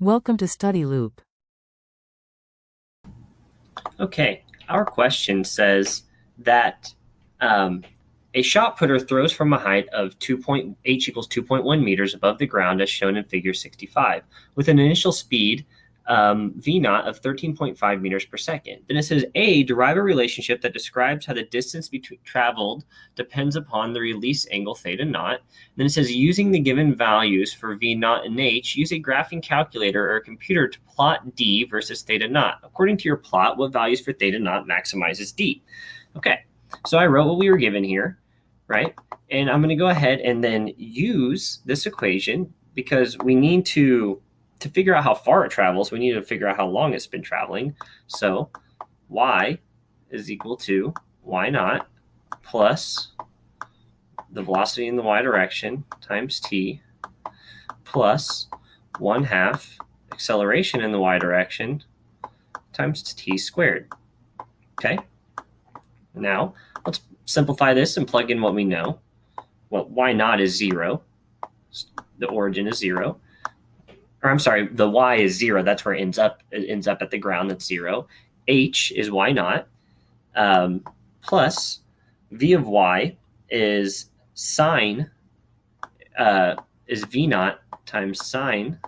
Welcome to Study Loop. Okay, our question says that a shot putter throws from a height of h equals 2.1 meters above the ground as shown in figure 65 with an initial speed v naught of 13.5 meters per second. Then it says A, derive a relationship that describes how the distance traveled depends upon the release angle theta naught. Then it says using the given values for v naught and h, use a graphing calculator or a computer to plot d versus theta naught. According to your plot, what values for theta naught maximizes d? Okay, so I wrote what we were given here, right? And I'm going to go ahead and then use this equation because we need to figure out how far it travels, we need to figure out how long it's been traveling. So y is equal to y naught plus the velocity in the y direction times t plus 1/2 acceleration in the y direction times t squared. Okay. Now let's simplify this and plug in what we know. Well, y naught is 0. The origin is 0. Or I'm sorry, the y is 0. That's where it ends up. It ends up at the ground. That's 0. H is y naught plus v of y is sine is v naught times sine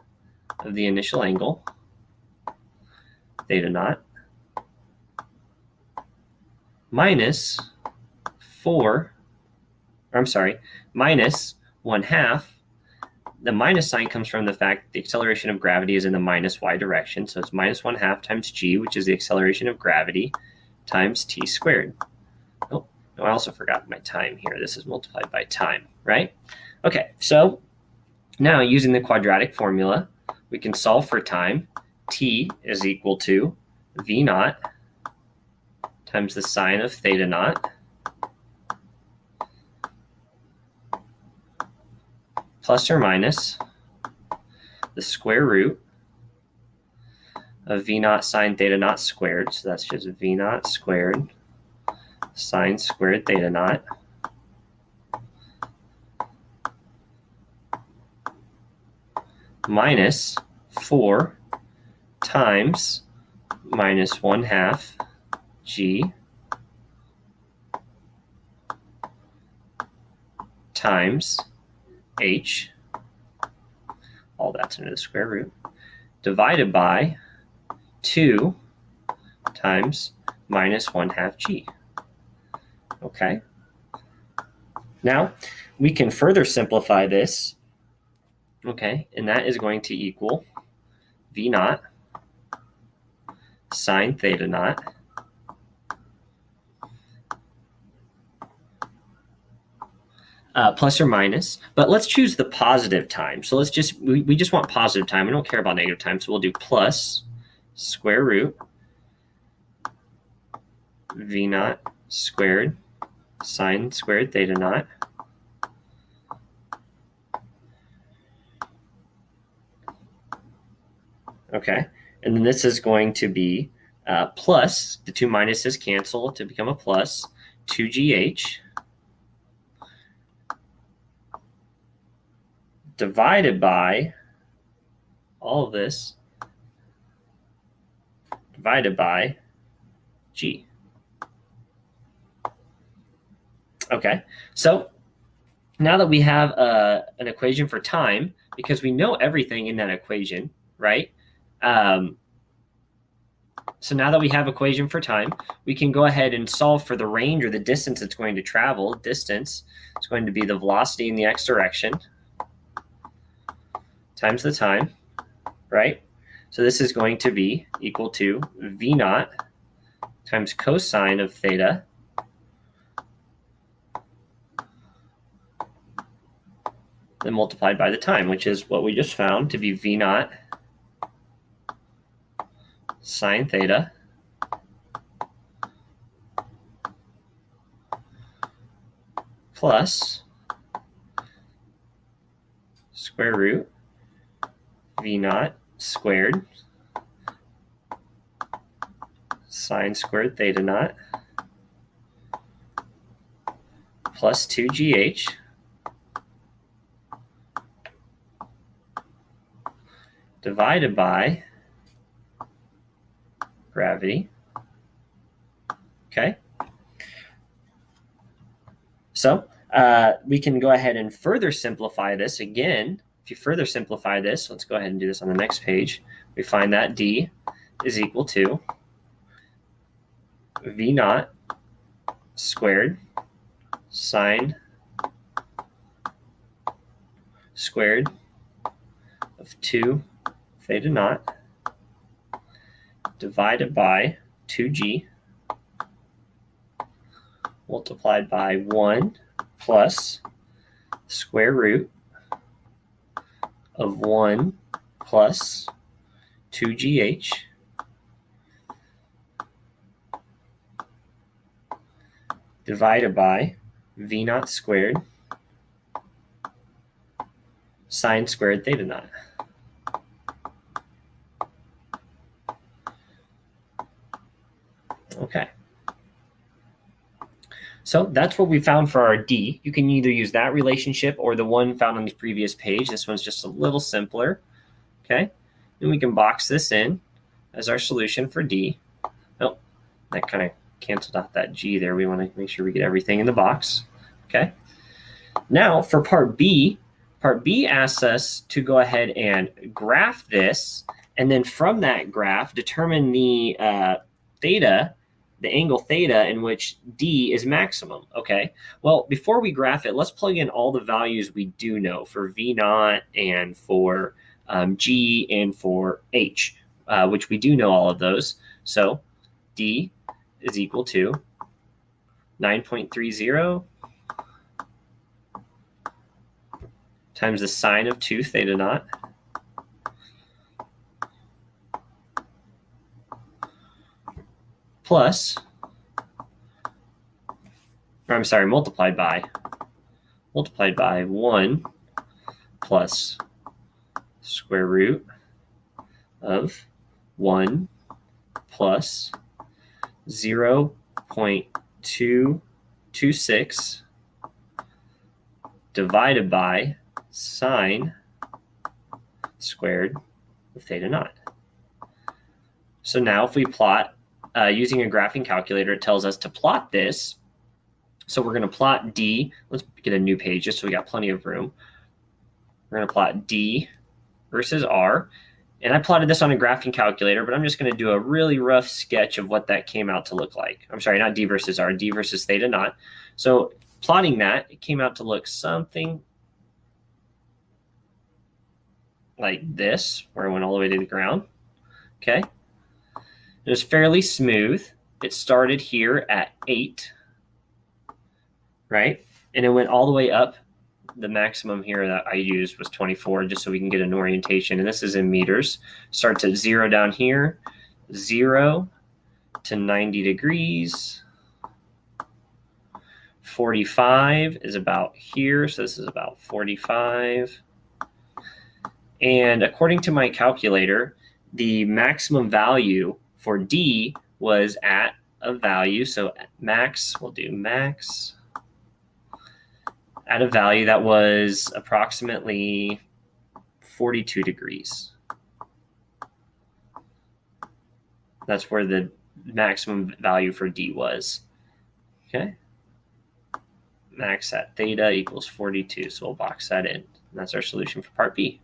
of the initial angle theta naught minus 4. Or I'm sorry, minus 1/2. The minus sign comes from the fact that the acceleration of gravity is in the minus y direction. So it's minus 1/2 times g, which is the acceleration of gravity, times t squared. Oh, no, I also forgot my time here. This is multiplied by time, right? Okay, so now using the quadratic formula, we can solve for time. T is equal to v naught times the sine of theta naught plus or minus the square root of v naught sine theta naught squared. So that's just v naught squared sine squared theta naught minus 4 times minus 1/2 g times h, all that's under the square root, divided by 2 times minus 1/2 g. Okay. Now, we can further simplify this, okay, and that is going to equal v naught sine theta naught plus or minus, but let's choose the positive time. So let's just, we just want positive time. We don't care about negative time. So we'll do plus square root v naught squared sine squared theta naught okay, and then this is going to be plus, the two minuses cancel to become a plus, 2gh divided by all of this divided by g. Okay, so now that we have an equation for time, because we know everything in that equation, right? So now that we have equation for time, we can go ahead and solve for the range or the distance it's going to travel. Distance is going to be the velocity in the x direction times the time, right? So this is going to be equal to v naught times cosine of theta then multiplied by the time, which is what we just found to be v naught sine theta plus square root v naught squared sine squared theta naught plus 2gh divided by gravity. Okay. So we can go ahead and further simplify this again. If you further simplify this, let's go ahead and do this on the next page. We find that D is equal to V naught squared sine squared of 2 theta naught divided by 2G multiplied by 1 plus square root of 1 plus 2GH divided by V naught squared sine squared theta naught. Okay. So that's what we found for our D. You can either use that relationship or the one found on the previous page. This one's just a little simpler. Okay. And we can box this in as our solution for D. Oh, that kind of canceled out that G there. We want to make sure we get everything in the box. Okay. Now for part B asks us to go ahead and graph this, and then from that graph, determine the theta, the angle theta in which D is maximum. Okay, well, before we graph it, let's plug in all the values we do know for V naught and for G and for H, which we do know all of those. So D is equal to 9.30 times the sine of 2 theta naught plus, or I'm sorry, multiplied by 1 plus square root of 1 plus 0.226 divided by sine squared of theta naught. So now if we plot using a graphing calculator, it tells us to plot this. So we're going to plot D. Let's get a new page just so we got plenty of room. We're going to plot D versus R. And I plotted this on a graphing calculator, but I'm just going to do a really rough sketch of what that came out to look like. I'm sorry, not D versus R, D versus theta naught. So plotting that, it came out to look something like this, where it went all the way to the ground. Okay. It was fairly smooth. It started here at 8, right? And it went all the way up. The maximum here that I used was 24, just so we can get an orientation. And this is in meters. Starts at 0 down here, 0 to 90 degrees. 45 is about here, so this is about 45. And according to my calculator, the maximum value for D was at a value. So max, we'll do max at a value that was approximately 42 degrees. That's where the maximum value for D was. Okay. Max at theta equals 42. So we'll box that in. And that's our solution for part B.